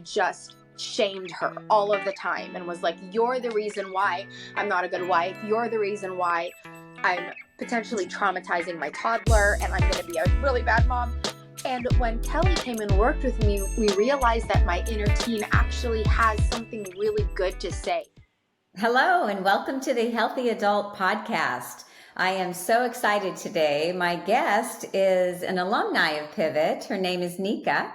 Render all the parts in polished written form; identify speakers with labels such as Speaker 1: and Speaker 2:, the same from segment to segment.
Speaker 1: just shamed her all of the time and was like, you're the reason why I'm not a good wife. You're the reason why I'm potentially traumatizing my toddler and I'm going to be a really bad mom. And when Kelly came and worked with me, we realized that my inner teen actually has something really good to say.
Speaker 2: Hello, and welcome to the Healthy Adult Podcast. I am so excited today. My guest is an alumni of Pivot. Her name is Nika,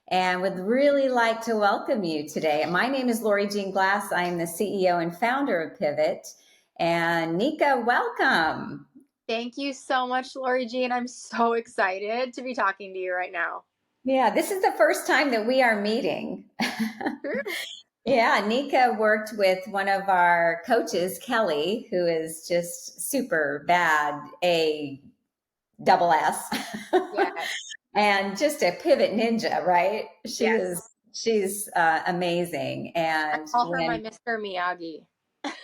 Speaker 2: and would really like to welcome you today. My name is Lori Jean Glass. I am the CEO and founder of Pivot. And Nika, welcome.
Speaker 1: Thank you so much, Lori Jean. I'm so excited to be talking to you right now.
Speaker 2: Yeah, this is the first time that we are meeting.
Speaker 1: True.
Speaker 2: Yeah, Nika worked with one of our coaches, Kelly, who is just super bad, A double S.
Speaker 1: Yes.
Speaker 2: And just a pivot ninja, right? She's amazing. And
Speaker 1: I call her my Mr. Miyagi.
Speaker 2: I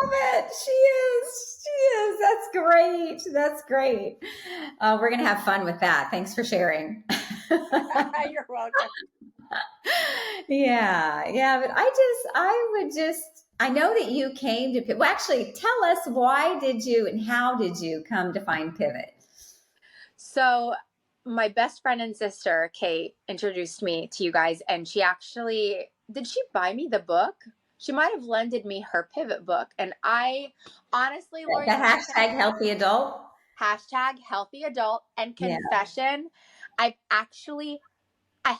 Speaker 2: love it. She is. That's great. That's great. We're going to have fun with that. Thanks for sharing.
Speaker 1: You're welcome.
Speaker 2: Yeah. But I know that you came to Pivot. Well, actually, tell us, why did you and how did you come to find Pivot?
Speaker 1: So my best friend and sister, Kate, introduced me to you guys, and did she buy me the book? She might have lended me her Pivot book. And I honestly, Lori,
Speaker 2: The hashtag Healthy Adult?
Speaker 1: Hashtag Healthy Adult. And confession, I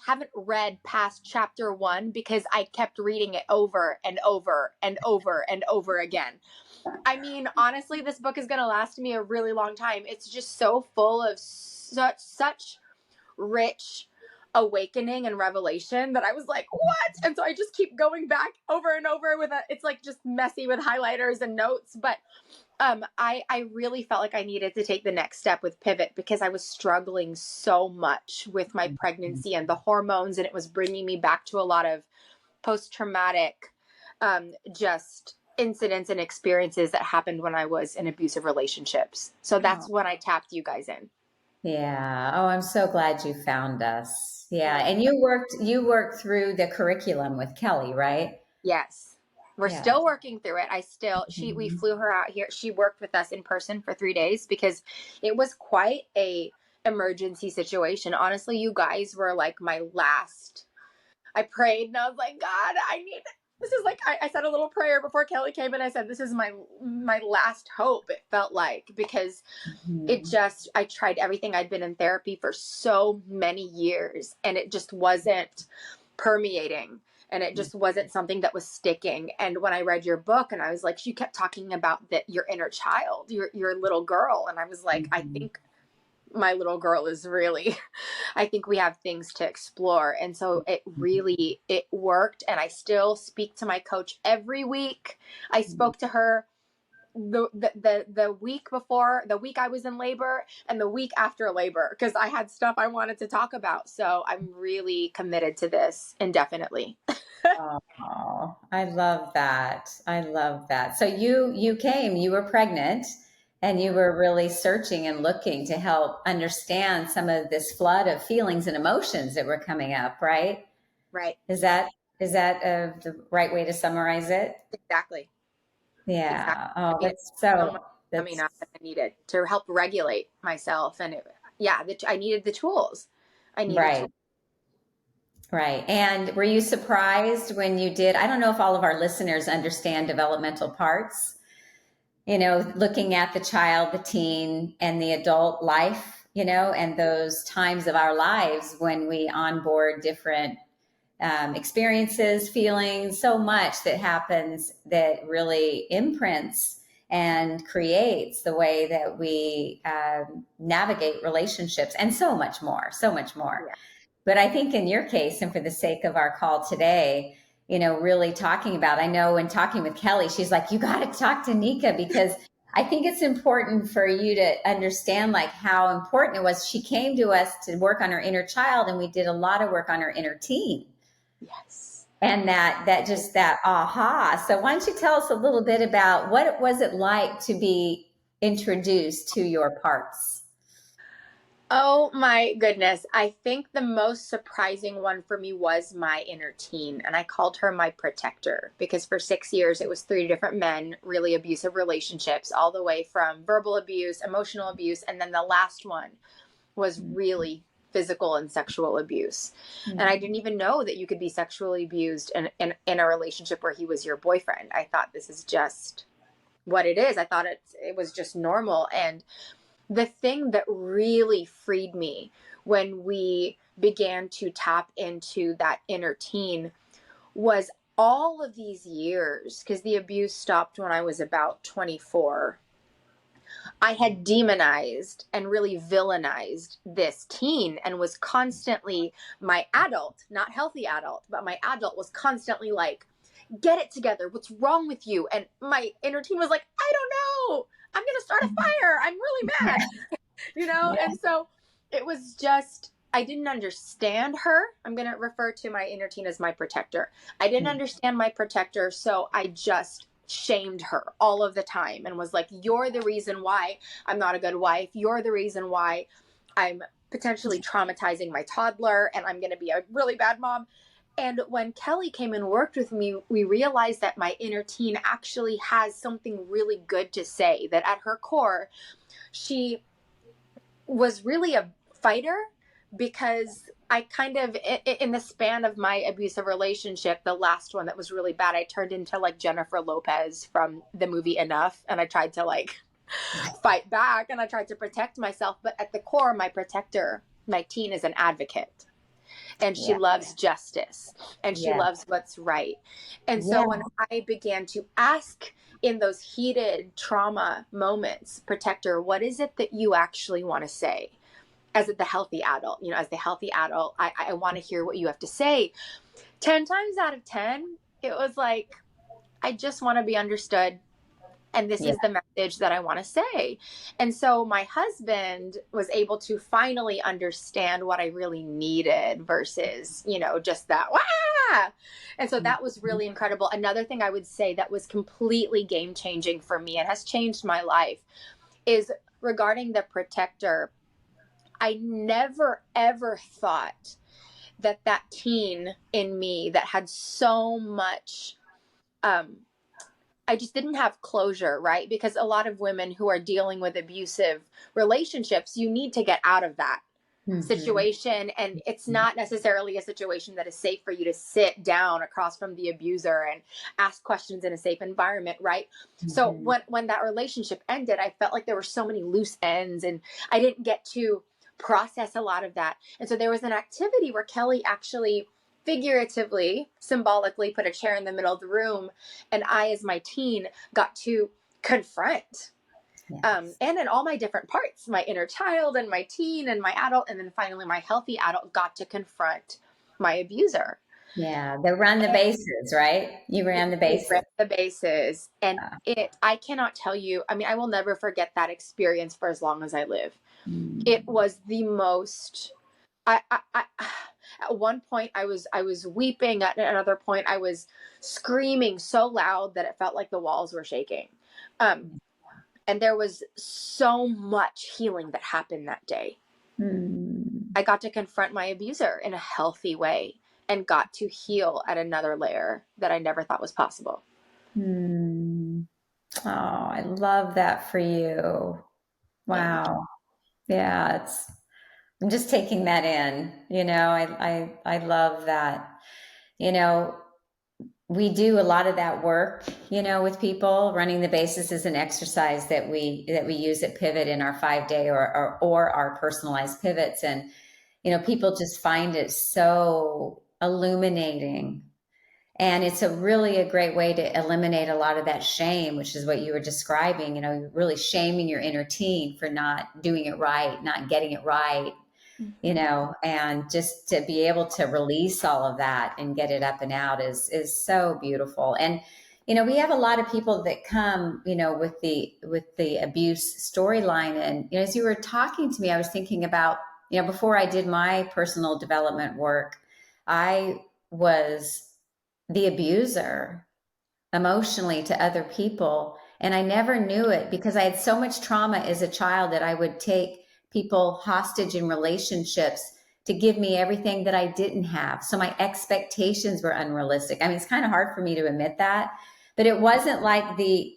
Speaker 1: haven't read past chapter 1 because I kept reading it over and over and over and over again. I mean, honestly, this book is going to last me a really long time. It's just so full of such rich awakening and revelation that I was like, what? And so I just keep going back over and over it's like just messy with highlighters and notes. But I really felt like I needed to take the next step with Pivot because I was struggling so much with my pregnancy and the hormones, and it was bringing me back to a lot of post-traumatic just incidents and experiences that happened when I was in abusive relationships. So that's when I tapped you guys in.
Speaker 2: Yeah. Oh, I'm so glad you found us. Yeah. And you worked through the curriculum with Kelly, right?
Speaker 1: Yes. We're still working through it. We flew her out here. She worked with us in person for 3 days because it was quite a emergency situation. Honestly, you guys were like I prayed and I was like, God, this is like, I said a little prayer before Kelly came and I said, this is my last hope. It felt like, because I tried everything. I'd been in therapy for so many years and it just wasn't permeating. And it just wasn't something that was sticking. And when I read your book and I was like, you kept talking about your inner child, your little girl. And I was like, I think my little girl is I think we have things to explore. And so it worked. And I still speak to my coach every week. I spoke to her the week before, the week I was in labor, and the week after labor, because I had stuff I wanted to talk about. So I'm really committed to this indefinitely.
Speaker 2: Oh, I love that. So you were pregnant and you were really searching and looking to help understand some of this flood of feelings and emotions that were coming up, right?
Speaker 1: Right.
Speaker 2: Is that the right way to summarize it?
Speaker 1: Exactly.
Speaker 2: Yeah.
Speaker 1: Exactly.
Speaker 2: Oh, that's so.
Speaker 1: Coming up that I needed to help regulate myself, and I needed the tools.
Speaker 2: Right. And were you surprised when you did? I don't know if all of our listeners understand developmental parts, looking at the child, the teen, and the adult life, and those times of our lives when we onboard different experiences, feelings, so much that happens that really imprints and creates the way that we navigate relationships and so much more. Yeah. But I think in your case, and for the sake of our call today, really talking about, I know when talking with Kelly, she's like, you got to talk to Nika because I think it's important for you to understand like how important it was. She came to us to work on her inner child, and we did a lot of work on her inner teen.
Speaker 1: Yes.
Speaker 2: And that aha. So why don't you tell us a little bit about what was it like to be introduced to your parts?
Speaker 1: Oh my goodness. I think the most surprising one for me was my inner teen. And I called her my protector because for 6 years it was three different men, really abusive relationships, all the way from verbal abuse, emotional abuse. And then the last one was really physical and sexual abuse.
Speaker 2: Mm-hmm.
Speaker 1: And I didn't even know that you could be sexually abused in a relationship where he was your boyfriend. I thought this is just what it is. I thought it was just normal. And the thing that really freed me when we began to tap into that inner teen was all of these years, because the abuse stopped when I was about 24. I had demonized and really villainized this teen and was constantly, my adult, not healthy adult, but my adult was constantly like, get it together. What's wrong with you? And my inner teen was like, I don't know. I'm going to start a fire. I'm really mad.
Speaker 2: Yeah.
Speaker 1: And so it was just, I didn't understand her. I'm going to refer to my inner teen as my protector. I didn't understand my protector, so I just shamed her all of the time and was like, you're the reason why I'm not a good wife. You're the reason why I'm potentially traumatizing my toddler and I'm going to be a really bad mom. And when Kelly came and worked with me, we realized that my inner teen actually has something really good to say, that at her core, she was really a fighter, because I kind of, in the span of my abusive relationship, the last one that was really bad, I turned into like Jennifer Lopez from the movie Enough. And I tried to like fight back and I tried to protect myself. But at the core, my protector, my teen, is an advocate. And she loves justice and she loves what's right. And so when I began to ask in those heated trauma moments, protector, what is it that you actually want to say? As the healthy adult, as the healthy adult, I want to hear what you have to say. 10 times out of 10, it was like, I just want to be understood. And this is the message that I want to say. And so my husband was able to finally understand what I really needed versus, just that, wah! And so that was really incredible. Another thing I would say that was completely game changing for me and has changed my life is regarding the protector. I never, ever thought that teen in me that had so much, I just didn't have closure, right? Because a lot of women who are dealing with abusive relationships, you need to get out of that situation. And it's not necessarily a situation that is safe for you to sit down across from the abuser and ask questions in a safe environment, right? So when that relationship ended, I felt like there were so many loose ends and I didn't get to process a lot of that. And so there was an activity where Kelly actually figuratively, symbolically put a chair in the middle of the room, and I, as my teen, got to confront and in all my different parts, my inner child and my teen and my adult, and then finally my healthy adult, got to confront my abuser.
Speaker 2: Yeah, they run the bases, right? You ran the bases.
Speaker 1: The bases. And I cannot tell you, I mean, I will never forget that experience for as long as I live. It was the most, I at one point I was weeping. At another point I was screaming so loud that it felt like the walls were shaking. And there was so much healing that happened that day. I got to confront my abuser in a healthy way and got to heal at another layer that I never thought was possible.
Speaker 2: Oh, I love that for you. Wow. Yeah, I'm just taking that in. I love that. We do a lot of that work, with people. Running the bases is an exercise that we use at Pivot in our 5-day or our personalized pivots. And, people just find it so illuminating. And it's really a great way to eliminate a lot of that shame, which is what you were describing, really shaming your inner teen for not doing it right, not getting it right, and just to be able to release all of that and get it up and out is so beautiful. And, we have a lot of people that come, with the abuse storyline. And, as you were talking to me, I was thinking about, before I did my personal development work, I was the abuser emotionally to other people. And I never knew it because I had so much trauma as a child that I would take people hostage in relationships to give me everything that I didn't have. So my expectations were unrealistic. I mean, it's kind of hard for me to admit that, but it wasn't like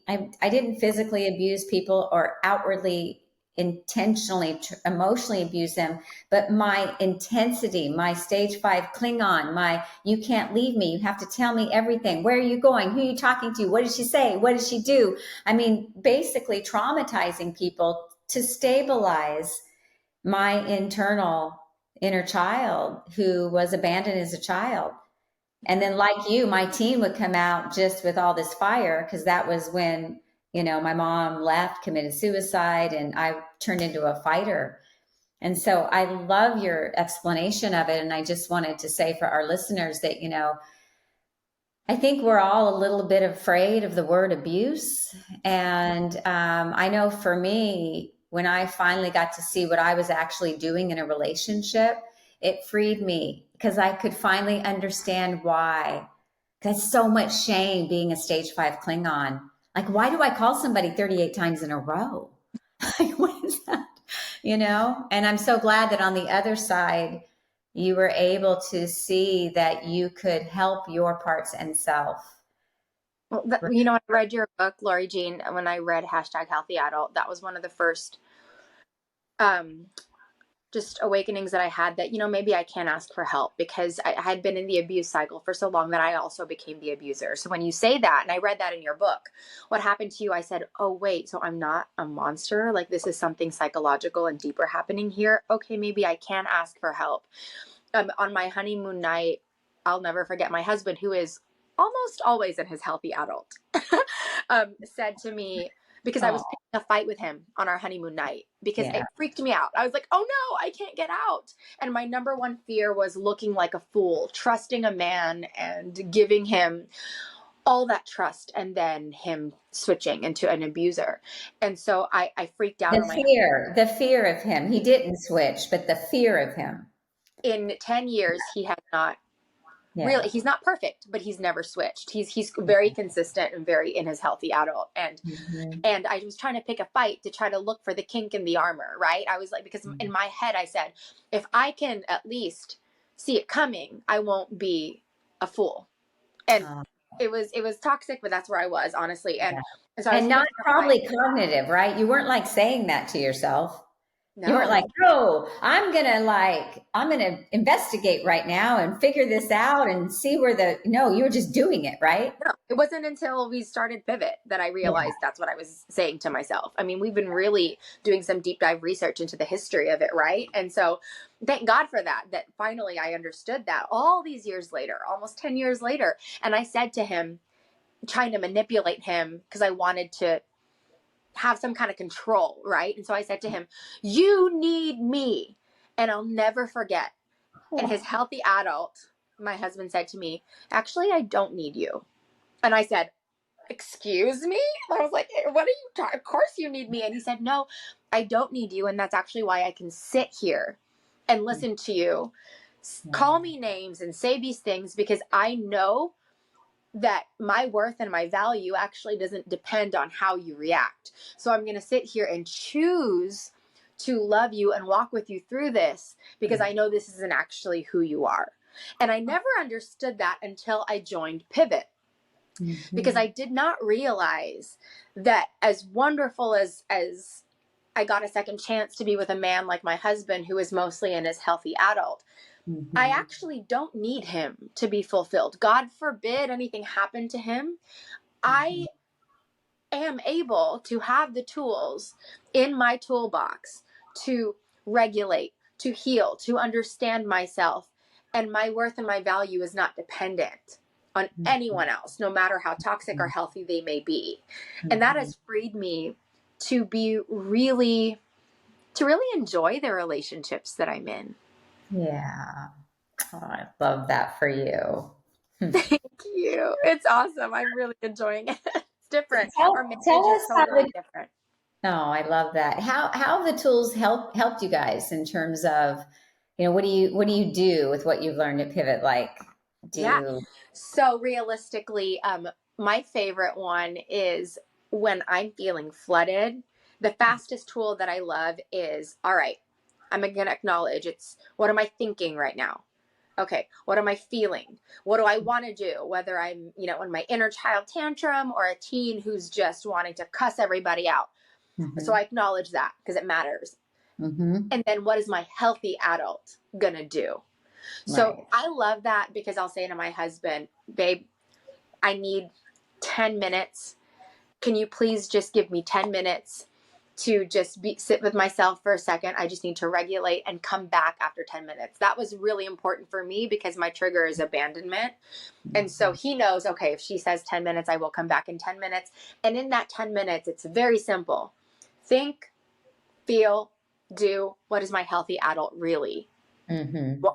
Speaker 2: I didn't physically abuse people or outwardly intentionally emotionally abuse them, but my intensity, my stage 5 Klingon, my you can't leave me, you have to tell me everything, where are you going, who are you talking to, what did she say, what did she do? I mean, basically traumatizing people to stabilize my inner child who was abandoned as a child. And then, like you, my teen would come out just with all this fire, because that was when, my mom left, committed suicide, and I turned into a fighter. And so I love your explanation of it. And I just wanted to say for our listeners that, I think we're all a little bit afraid of the word abuse. And I know for me, when I finally got to see what I was actually doing in a relationship, it freed me because I could finally understand why. There's so much shame being a stage 5 Klingon. Like, why do I call somebody 38 times in a row? Like, what is that? And I'm so glad that on the other side, you were able to see that you could help your parts and self.
Speaker 1: Well, when I read your book, Lori Jean, when I read #HealthyAdult, that was one of the first just awakenings that I had that, maybe I can ask for help, because I had been in the abuse cycle for so long that I also became the abuser. So when you say that, and I read that in your book, what happened to you, I said, oh, wait, so I'm not a monster. Like, this is something psychological and deeper happening here. Okay, maybe I can ask for help. On my honeymoon night, I'll never forget, my husband, who is almost always in his healthy adult, said to me, because I was picking a fight with him on our honeymoon night, because it freaked me out. I was like, oh no, I can't get out. And my number one fear was looking like a fool, trusting a man and giving him all that trust, and then him switching into an abuser. And so I freaked out on
Speaker 2: the fear of him. He didn't switch, but the fear of him.
Speaker 1: In 10 years, he has not really, he's not perfect, but he's never switched. He's very consistent and very in his healthy adult. And I was trying to pick a fight to try to look for the kink in the armor, right? I was like, because in my head I said, if I can at least see it coming, I won't be a fool. And it was toxic, but that's where I was, honestly. And so I was
Speaker 2: not probably cognitive, right? You weren't like saying that to yourself.
Speaker 1: No.
Speaker 2: You weren't like, oh, I'm going to investigate right now and figure this out and see where no, you were just doing it, right?
Speaker 1: No, it wasn't until we started Pivot that I realized that's what I was saying to myself. I mean, we've been really doing some deep dive research into the history of it, right? And so thank God for that finally I understood that all these years later, almost 10 years later. And I said to him, trying to manipulate him because I wanted to have some kind of control, right? And so I said to him, you need me. And I'll never forget, in his healthy adult, my husband said to me, actually, I don't need you. And I said, excuse me? I was like, what are you talking? Of course you need me. And he said, no, I don't need you. And that's actually why I can sit here and listen to you, call me names and say these things, because I know that my worth and my value actually doesn't depend on how you react. So I'm going to sit here and choose to love you and walk with you through this, because I know this isn't actually who you are. And I never understood that until I joined Pivot, because I did not realize that as wonderful as I got a second chance to be with a man like my husband, who is mostly in his healthy adult, I actually don't need him to be fulfilled. God forbid anything happened to him. I am able to have the tools in my toolbox to regulate, to heal, to understand myself. And my worth and my value is not dependent on anyone else, no matter how toxic or healthy they may be. And that has freed me to really enjoy the relationships that I'm in.
Speaker 2: Yeah. Oh, I love that for you.
Speaker 1: Thank you. It's awesome. I'm really enjoying it. It's different.
Speaker 2: Tell us
Speaker 1: totally different.
Speaker 2: Oh, I love that. How have the tools helped you guys in terms of, what do you do with what you've learned at Pivot? Like,
Speaker 1: So realistically, my favorite one is when I'm feeling flooded. The fastest tool that I love is, all right, I'm going to acknowledge it's, what am I thinking right now? Okay, what am I feeling? What do I want to do? Whether I'm, in my inner child tantrum or a teen who's just wanting to cuss everybody out.
Speaker 2: Mm-hmm.
Speaker 1: So I acknowledge that because it matters.
Speaker 2: Mm-hmm.
Speaker 1: And then what is my healthy adult going to do? So
Speaker 2: Right.
Speaker 1: I love that because I'll say to my husband, babe, I need 10 minutes. Can you please just give me 10 minutes to just sit with myself for a second? I just need to regulate and come back after 10 minutes. That was really important for me because my trigger is abandonment. And so he knows, okay, if she says 10 minutes, I will come back in 10 minutes. And in that 10 minutes, it's very simple. Think, feel, do. What is my healthy adult really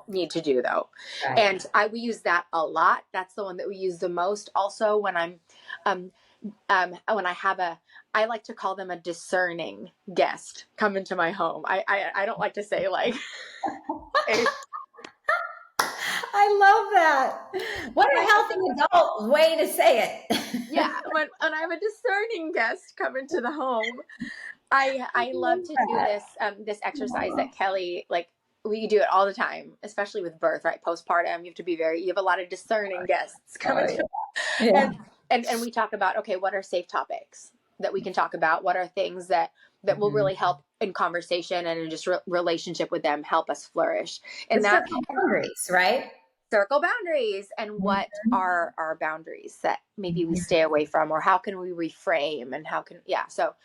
Speaker 1: need to do, though?
Speaker 2: Right.
Speaker 1: And we use that a lot. That's the one that we use the most. Also, when I'm when I like to call them a discerning guest come into my home. I don't like to say like
Speaker 2: I love that. What a healthy adult way to say it.
Speaker 1: Yeah, when I have a discerning guest come into the home, I love to do this exercise that Kelly, like, we do it all the time, especially with birth, right? Postpartum, you have a lot of discerning guests coming to,
Speaker 2: Yeah.
Speaker 1: and we talk about, okay, what are safe topics that we can talk about? What are things that will really help in conversation and in just relationship with them, help us flourish? And that
Speaker 2: boundaries, right?
Speaker 1: Circle boundaries, and what are our boundaries that maybe we stay away from, or how can we reframe, and so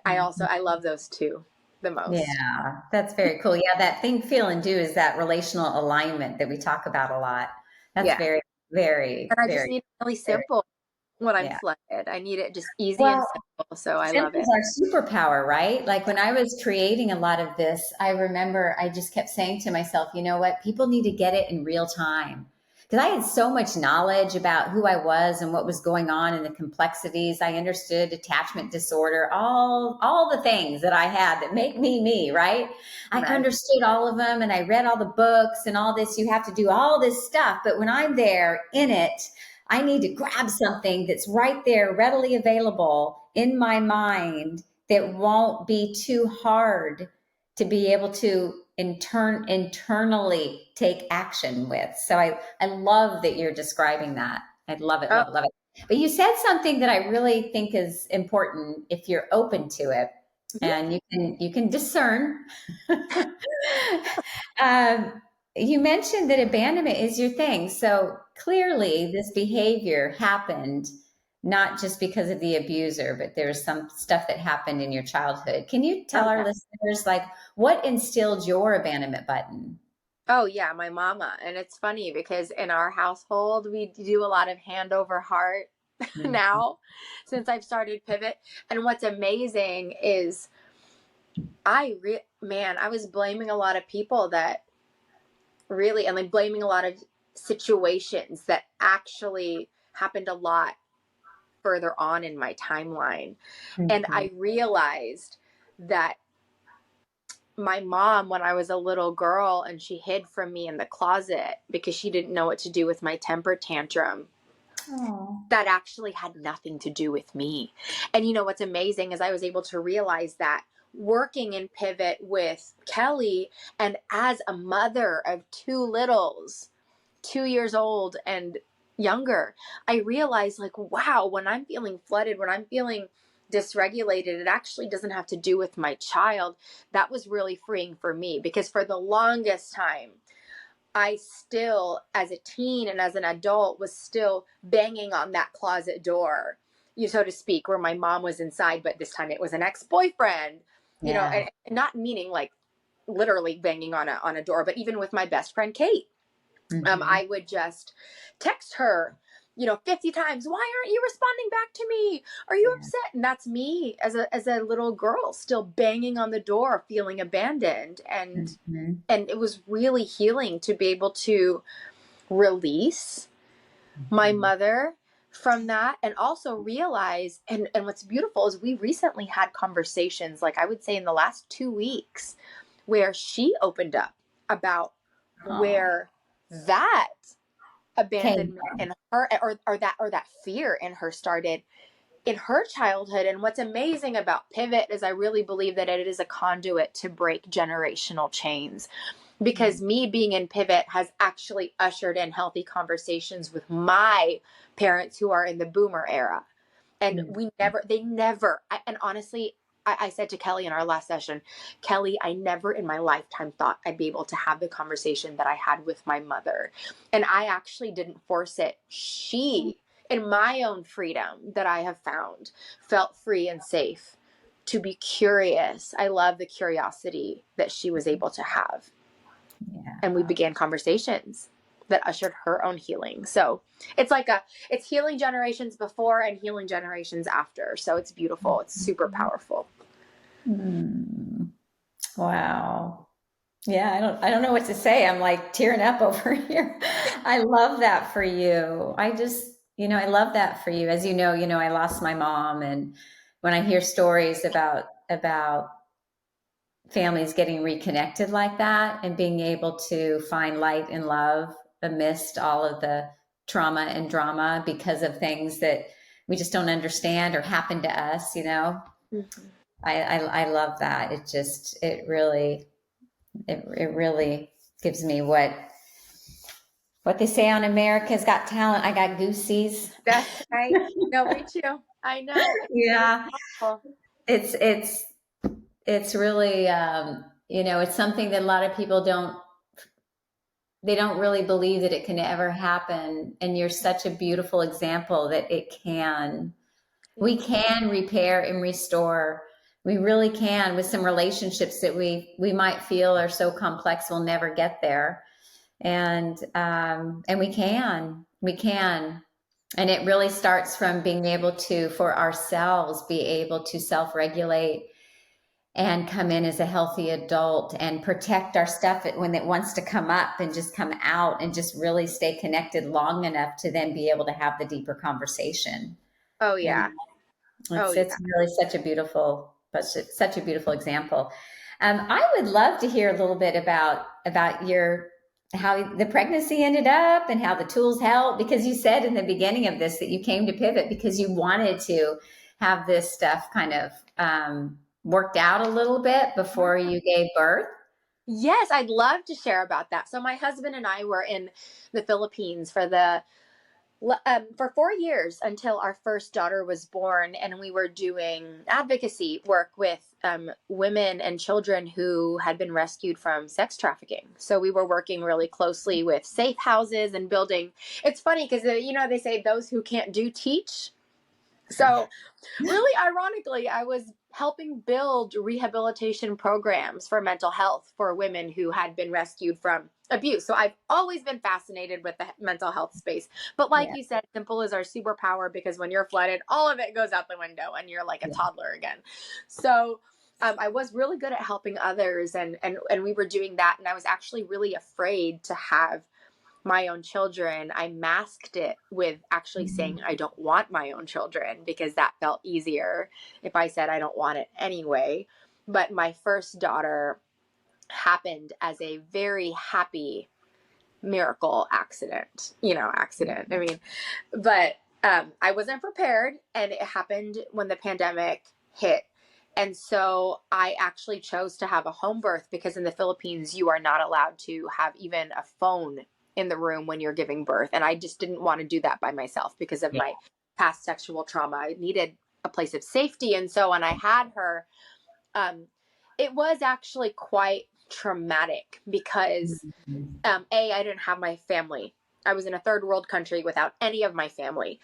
Speaker 1: I love those two the most.
Speaker 2: Yeah, that's very cool. Yeah, that think, feel, and do is that relational alignment that we talk about a lot. That's very, very,
Speaker 1: And I
Speaker 2: very,
Speaker 1: just need it really simple when I'm
Speaker 2: yeah.
Speaker 1: flooded. I need it just easy and
Speaker 2: Well,
Speaker 1: simple, so I love
Speaker 2: simple
Speaker 1: it.
Speaker 2: is our superpower, right? Like when I was creating a lot of this, I remember I just kept saying to myself, you know what? People need to get it in real time. Because I had so much knowledge about who I was and what was going on and the complexities. I understood attachment disorder, all the things that I had that make me, right? I understood all of them and I read all the books and all this. You have to do all this stuff. But when I'm there in it, I need to grab something that's right there, readily available in my mind that won't be too hard to be able to internally take action with. So I love that you're describing that. I love it, love it, love it. But you said something that I really think is important if you're open to it and you can discern. You mentioned that abandonment is your thing. So clearly this behavior happened not just because of the abuser, but there's some stuff that happened in your childhood. Can you tell our listeners, like, what instilled your abandonment button?
Speaker 1: Oh yeah, my mama. And it's funny because in our household, we do a lot of hand over heart now since I've started Pivot. And what's amazing is I was blaming a lot of people that really, and like blaming a lot of situations that actually happened a lot further on in my timeline. And I realized that my mom, when I was a little girl and she hid from me in the closet because she didn't know what to do with my temper tantrum, that actually had nothing to do with me. And what's amazing is I was able to realize that working in Pivot with Kelly, and as a mother of two littles, 2 years old and younger, I realized, like, wow, when I'm feeling flooded, when I'm feeling dysregulated, it actually doesn't have to do with my child. That was really freeing for me because for the longest time, I still, as a teen and as an adult, was still banging on that closet door, so to speak, where my mom was inside, but this time it was an ex-boyfriend, and not meaning like literally banging on a door, but even with my best friend, Kate, I would just text her, 50 times. Why aren't you responding back to me? Are you upset? And that's me as a little girl still banging on the door, feeling abandoned. And it was really healing to be able to release my mother from that, and also realize, and what's beautiful is we recently had conversations, like I would say in the last 2 weeks, where she opened up about where that abandonment in her, or that fear in her started. in her childhood. And what's amazing about Pivot is I really believe that it is a conduit to break generational chains, because me being in Pivot has actually ushered in healthy conversations with my parents who are in the boomer era. And and honestly, I said to Kelly in our last session, Kelly, I never in my lifetime thought I'd be able to have the conversation that I had with my mother. And I actually didn't force it. She, in my own freedom that I have found, felt free and safe to be curious. I love the curiosity that she was able to have.
Speaker 2: Yeah.
Speaker 1: And we began conversations that ushered her own healing. So it's healing generations before and healing generations after. So it's beautiful. It's super powerful.
Speaker 2: Wow. Yeah, I don't know what to say. I'm like tearing up over here. I love that for you. I just, I love that for you. As I lost my mom, and when I hear stories about families getting reconnected like that and being able to find light and love amidst all of the trauma and drama because of things that we just don't understand or happen to us,
Speaker 1: Mm-hmm.
Speaker 2: I love that. It really gives me what they say on America's Got Talent. I got goosies.
Speaker 1: That's right. No, me too. I know. It's really
Speaker 2: Yeah,
Speaker 1: powerful.
Speaker 2: it's really it's something that a lot of people don't really believe that it can ever happen, and you're such a beautiful example that it can. We can repair and restore. We really can, with some relationships that we might feel are so complex we'll never get there. And we can, and it really starts from being able to, for ourselves, be able to self-regulate and come in as a healthy adult and protect our stuff when it wants to come up and just come out, and just really stay connected long enough to then be able to have the deeper conversation.
Speaker 1: Oh
Speaker 2: And
Speaker 1: yeah. Oh
Speaker 2: it's
Speaker 1: yeah.
Speaker 2: really such a beautiful example. I would love to hear a little bit about your how the pregnancy ended up and how the tools help, because you said in the beginning of this that you came to Pivot because you wanted to have this stuff kind of worked out a little bit before you gave birth.
Speaker 1: Yes, I'd love to share about that. So my husband and I were in the Philippines for 4 years until our first daughter was born, and we were doing advocacy work with women and children who had been rescued from sex trafficking. So we were working really closely with safe houses and building. It's funny because they say those who can't do teach. So really ironically, I was helping build rehabilitation programs for mental health for women who had been rescued from abuse. So I've always been fascinated with the mental health space. But like
Speaker 2: Yeah,
Speaker 1: you said, simple is our superpower, because when you're flooded, all of it goes out the window and you're like a
Speaker 2: yeah.
Speaker 1: toddler again. So I was really good at helping others, and we were doing that. And I was actually really afraid to have my own children. I masked it with actually saying I don't want my own children, because that felt easier if I said I don't want it anyway. But my first daughter happened as a very happy miracle accident. I mean, but I wasn't prepared, and it happened when the pandemic hit. And so I actually chose to have a home birth, because in the Philippines, you are not allowed to have even a phone in the room when you're giving birth. And I just didn't want to do that by myself because of my past sexual trauma. I needed a place of safety. And so when I had her, it was actually quite traumatic because I didn't have my family. I was in a third world country without any of my family.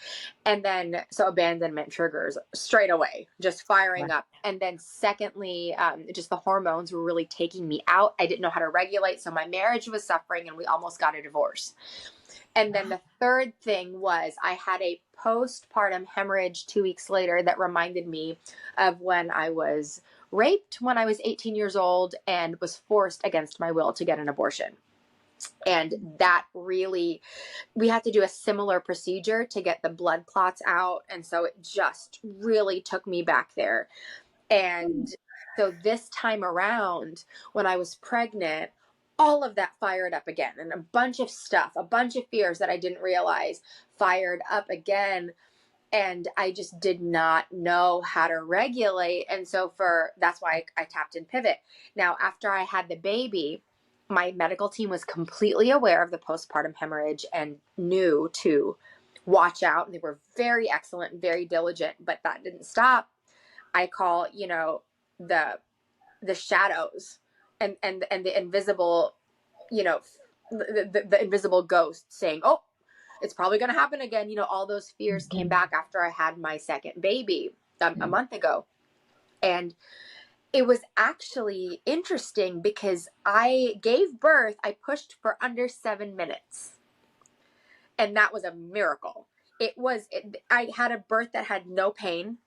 Speaker 1: And then, so abandonment triggers straight away, just firing up. And then secondly, just the hormones were really taking me out. I didn't know how to regulate. So my marriage was suffering and we almost got a divorce. And then the third thing was I had a postpartum hemorrhage 2 weeks later that reminded me of when I was raped when I was 18 years old and was forced against my will to get an abortion. And that really, we had to do a similar procedure to get the blood clots out. And so it just really took me back there. And so this time around, when I was pregnant, all of that fired up again, and a bunch of stuff, a bunch of fears that I didn't realize fired up again. And I just did not know how to regulate. And so that's why I tapped in Pivot. Now, after I had the baby, my medical team was completely aware of the postpartum hemorrhage and knew to watch out. And they were very excellent, very diligent, but that didn't stop. I call, the shadows and the invisible, the invisible ghost saying, oh, it's probably going to happen again. All those fears came back after I had my second baby a month ago. And it was actually interesting because I gave birth, I pushed for under 7 minutes. And that was a miracle. I had a birth that had no pain.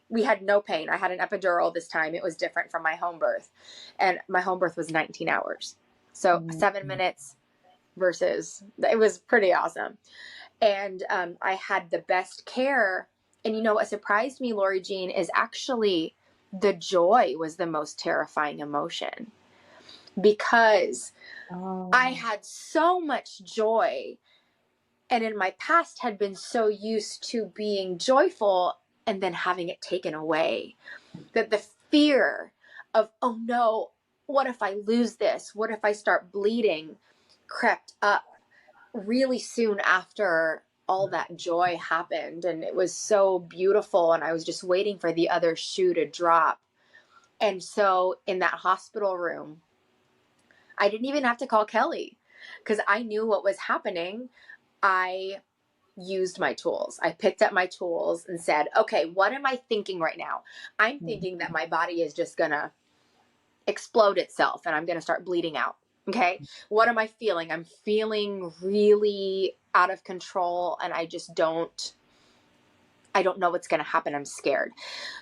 Speaker 1: We had no pain. I had an epidural this time. It was different from my home birth. And my home birth was 19 hours. So 7 minutes versus, it was pretty awesome. And I had the best care. And what surprised me, Lori Jean, is actually the joy was the most terrifying emotion, because I had so much joy, and in my past had been so used to being joyful and then having it taken away, that the fear of, oh no, what if I lose this? What if I start bleeding? Crept up really soon after all that joy happened. And it was so beautiful. And I was just waiting for the other shoe to drop. And so in that hospital room, I didn't even have to call Kelly because I knew what was happening. I used my tools. I picked up my tools and said, okay, what am I thinking right now? I'm thinking that my body is just going to explode itself and I'm going to start bleeding out. Okay. What am I feeling? I'm feeling really out of control and I don't know what's going to happen. I'm scared.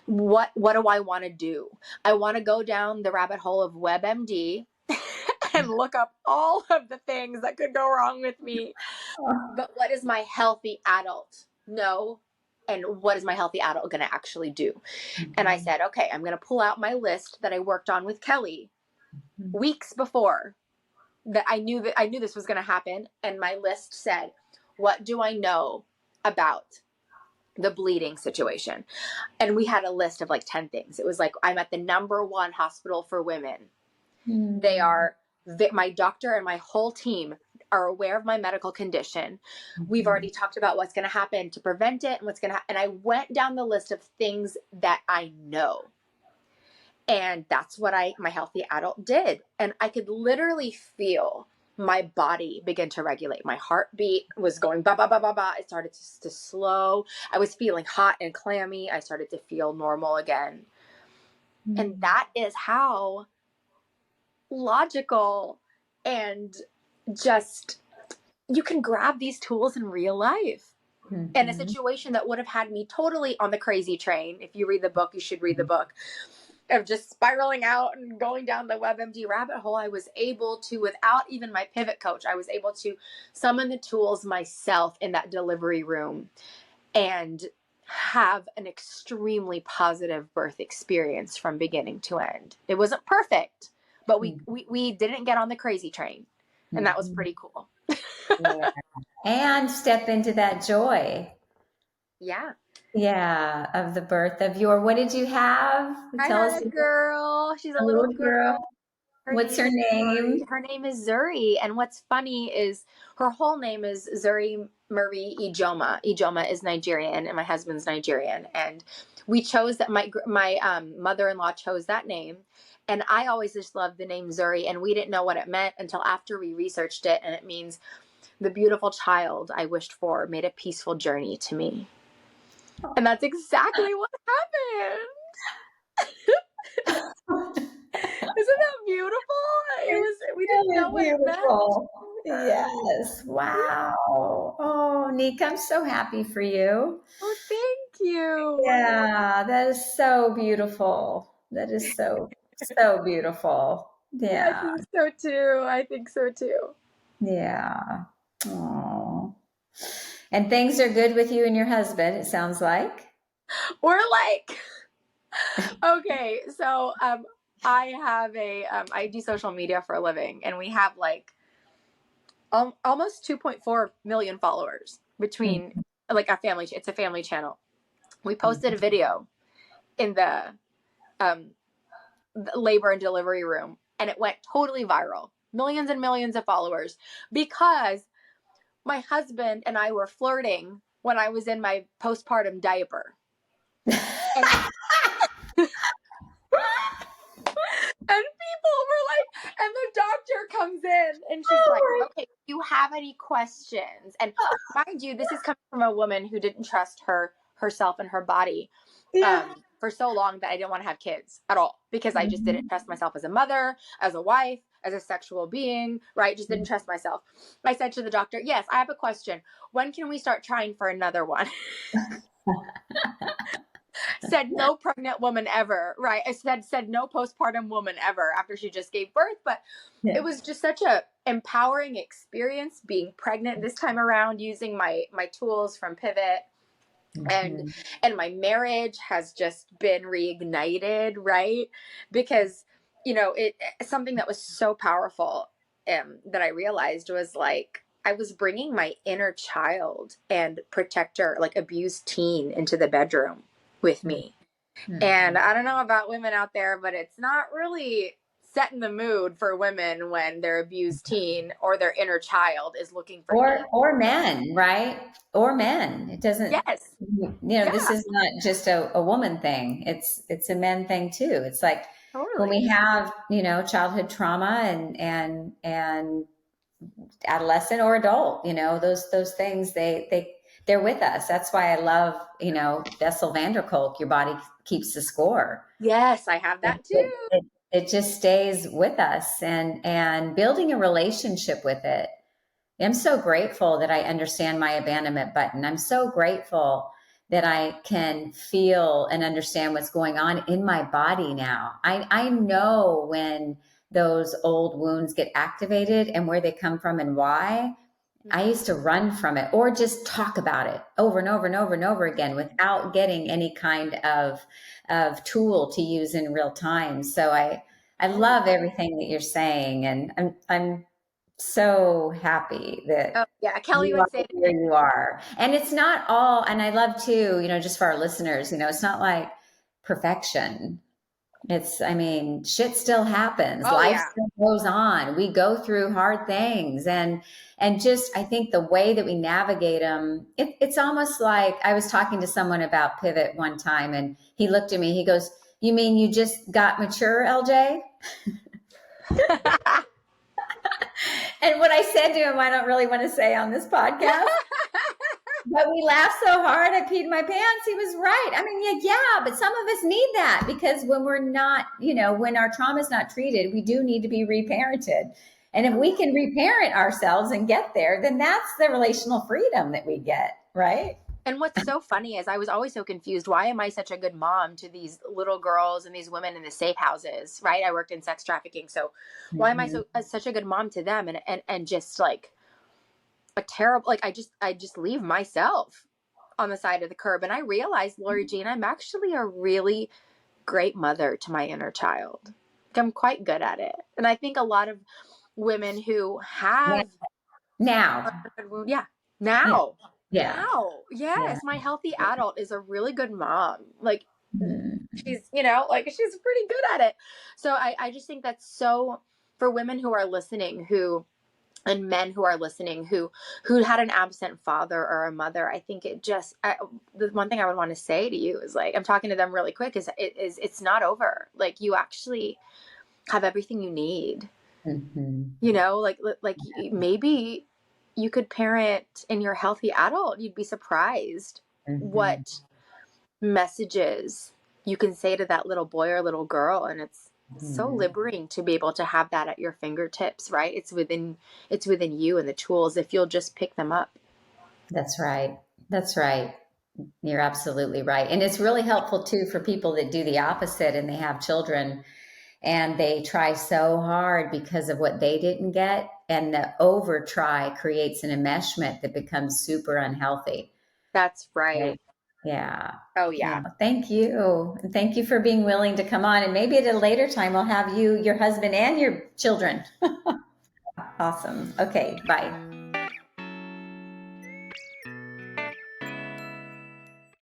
Speaker 1: What do I want to do? I want to go down the rabbit hole of WebMD and look up all of the things that could go wrong with me. But what is my healthy adult know? And what is my healthy adult going to actually do? And I said, okay, I'm going to pull out my list that I worked on with Kelly weeks before that I knew this was going to happen. And my list said, what do I know about the bleeding situation? And we had a list of like 10 things. It was like, I'm at the #1 hospital for women. My doctor and my whole team are aware of my medical condition. We've already talked about what's going to happen to prevent it and what's going to and I went down the list of things that I know. And that's what my healthy adult did. And I could literally feel my body begin to regulate. My heartbeat was going ba ba ba ba ba. It started to slow. I was feeling hot and clammy. I started to feel normal again. And that is how logical and just you can grab these tools in real life. In a situation that would have had me totally on the crazy train. If you read the book, you should read the book, of just spiraling out and going down the WebMD rabbit hole. I was able to, without even my pivot coach, I was able to summon the tools myself in that delivery room and have an extremely positive birth experience from beginning to end. It wasn't perfect, but we didn't get on the crazy train, and that was pretty cool.
Speaker 2: Yeah. And step into that joy.
Speaker 1: Yeah.
Speaker 2: Yeah, of the birth of what did you have?
Speaker 1: I
Speaker 2: Tell
Speaker 1: had
Speaker 2: us.
Speaker 1: a girl. She's a little
Speaker 2: Little girl.
Speaker 1: girl.
Speaker 2: What's her name?
Speaker 1: Her name is Zuri. And what's funny is her whole name is Zuri Marie Ijoma. Ijoma is Nigerian and my husband's Nigerian. And we chose that, my mother-in-law chose that name. And I always just loved the name Zuri. And we didn't know what it meant until after we researched it. And it means the beautiful child I wished for made a peaceful journey to me. And that's exactly what happened. Isn't that beautiful? We didn't know what it meant.
Speaker 2: Yes. Wow. Oh, Nika, I'm so happy for you.
Speaker 1: Oh, thank you.
Speaker 2: Yeah, that is so beautiful. That is so, so beautiful. Yeah.
Speaker 1: I think so too.
Speaker 2: Yeah. Oh. And things are good with you and your husband, it sounds like.
Speaker 1: We're like, okay, so I have I do social media for a living, and we have like almost 2.4 million followers between like our family. It's a family channel. We posted a video in um, the labor and delivery room, and it went totally viral. Millions and millions of followers, because my husband and I were flirting when I was in my postpartum diaper. And and people were like, and the doctor comes in and she's like, okay, do you have any questions? And mind you, this is coming from a woman who didn't trust herself and her body for so long that I didn't want to have kids at all, because I just didn't trust myself as a mother, as a wife, as a sexual being, right? Just didn't trust myself. I said to the doctor, yes, I have a question. When can we start trying for another one? Said no pregnant woman ever, right? I said no postpartum woman ever after she just gave birth. But it was just such a empowering experience being pregnant this time around, using my tools from Pivot. And my marriage has just been reignited, right? Because it something that was so powerful that I realized was like, I was bringing my inner child and protector, like abused teen, into the bedroom with me. And I don't know about women out there, but it's not really setting the mood for women when their abused teen or their inner child is looking for
Speaker 2: or men, right? Or men. It doesn't,
Speaker 1: yes.
Speaker 2: This is not just a woman thing. It's a men thing too. It's like when we have, childhood trauma and adolescent or adult, those things, they're with us. That's why I love, Bessel van der Kolk, your body keeps the score.
Speaker 1: Yes, I have that too.
Speaker 2: It just stays with us, and building a relationship with it. I'm so grateful that I understand my abandonment button. I'm so grateful that I can feel and understand what's going on in my body now. I know when those old wounds get activated and where they come from and why. I used to run from it or just talk about it over and over and over and over again without getting any kind of tool to use in real time. So I love everything that you're saying, and I'm so happy that
Speaker 1: Kelly would say
Speaker 2: where you are. And it's not all, and I love too, just for our listeners, it's not like perfection. Shit still happens. Life still goes on. We go through hard things, and just, I think the way that we navigate them, it's almost like I was talking to someone about Pivot one time, and he looked at me, he goes, "You mean you just got mature, LJ?" And what I said to him, I don't really want to say on this podcast. But we laughed so hard, I peed my pants. He was right. Yeah, but some of us need that, because when we're not, when our trauma is not treated, we do need to be reparented. And if we can reparent ourselves and get there, then that's the relational freedom that we get, right?
Speaker 1: And what's so funny is I was always so confused. Why am I such a good mom to these little girls and these women in the safe houses, right? I worked in sex trafficking. So why am I such a good mom to them? And just like a terrible, like I just leave myself on the side of the curb. And I realized, Lori Jean, I'm actually a really great mother to my inner child. I'm quite good at it. And I think a lot of women who have
Speaker 2: now,
Speaker 1: my healthy adult is a really good mom. Like she's pretty good at it. So I just think that's so, for women who are listening, and men who are listening who had an absent father or a mother, I think the one thing I would want to say to you is, like, I'm talking to them really quick, it's not over. Like, you actually have everything you need. Like maybe you could parent in your healthy adult. You'd be surprised what messages you can say to that little boy or little girl. And it's so liberating to be able to have that at your fingertips, right? It's within you and the tools, if you'll just pick them up.
Speaker 2: That's right. You're absolutely right. And it's really helpful too for people that do the opposite, and they have children and they try so hard because of what they didn't get, and the over try creates an enmeshment that becomes super unhealthy.
Speaker 1: That's right.
Speaker 2: Yeah.
Speaker 1: Oh yeah.
Speaker 2: Thank you. And thank you for being willing to come on. And maybe at a later time, I'll have you, your husband, and your children. Awesome. Okay. Bye.